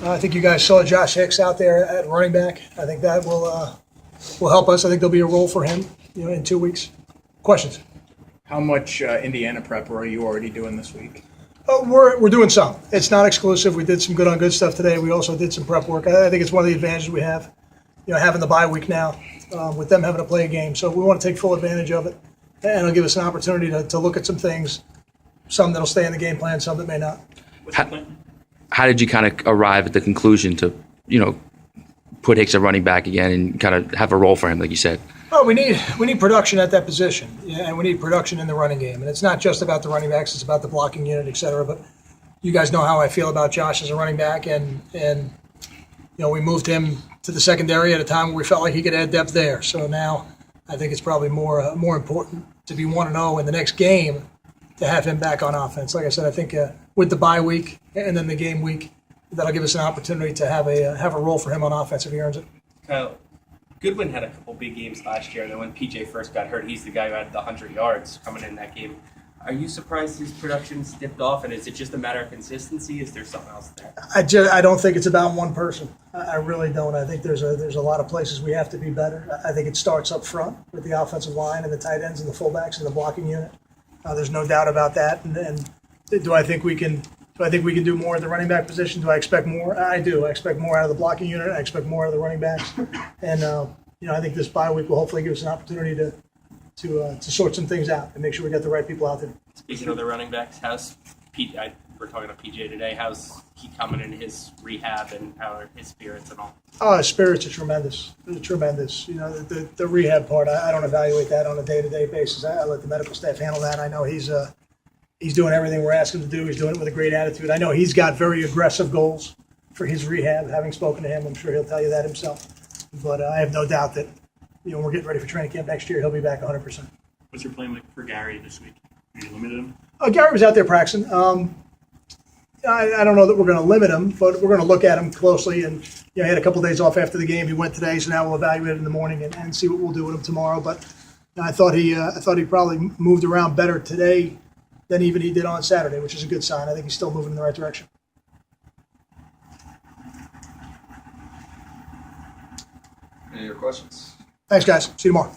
I think you guys saw Josh Hicks out there at running back. I think that will help us. I think there'll be a role for him, in 2 weeks. Questions? How much Indiana prep are you already doing this week? We're doing some. It's not exclusive. We did some good on good stuff today. We also did some prep work. I think it's one of the advantages we have, having the bye week now, with them having to play a game. So we want to take full advantage of it, and it'll give us an opportunity to look at some things, some that'll stay in the game plan, some that may not. What's the plan? How did you kind of arrive at the conclusion to, put Hicks at running back again and kind of have a role for him, like you said? Well, we need production at that position, and we need production in the running game. And it's not just about the running backs; it's about the blocking unit, et cetera. But you guys know how I feel about Josh as a running back, and we moved him to the secondary at a time where we felt like he could add depth there. So now I think it's probably more important to be 1-0 in the next game to have him back on offense. Like I said, I think with the bye week and then the game week, that'll give us an opportunity to have a role for him on offense if he earns it. Kyle, Goodwin had a couple big games last year, and then when PJ first got hurt, he's the guy who had the 100 yards coming in that game. Are you surprised his production's dipped off, and is it just a matter of consistency? Is there something else there? I don't think it's about one person. I really don't. I think there's a lot of places we have to be better. I think it starts up front with the offensive line and the tight ends and the fullbacks and the blocking unit. There's no doubt about that. And do I think we can do more at the running back position? Do I expect more? I do. I expect more out of the blocking unit. I expect more out of the running backs. And I think this bye week will hopefully give us an opportunity to sort some things out and make sure we get the right people out there. Speaking of the running backs, we're talking to PJ today. How's he coming in his rehab, and how are his spirits and all? Oh, his spirits are tremendous. They're tremendous. The rehab part, I don't evaluate that on a day-to-day basis. I let the medical staff handle that. I know he's doing everything we're asking him to do. He's doing it with a great attitude. I know he's got very aggressive goals for his rehab. Having spoken to him, I'm sure he'll tell you that himself. But I have no doubt that when we're getting ready for training camp next year, he'll be back 100%. What's your plan like for Gary this week? Are you limited him? Gary was out there practicing. I don't know that we're going to limit him, but we're going to look at him closely. And he had a couple of days off after the game. He went today, so now we'll evaluate it in the morning and see what we'll do with him tomorrow. But I thought he probably moved around better today than even he did on Saturday, which is a good sign. I think he's still moving in the right direction. Any other questions? Thanks, guys. See you tomorrow.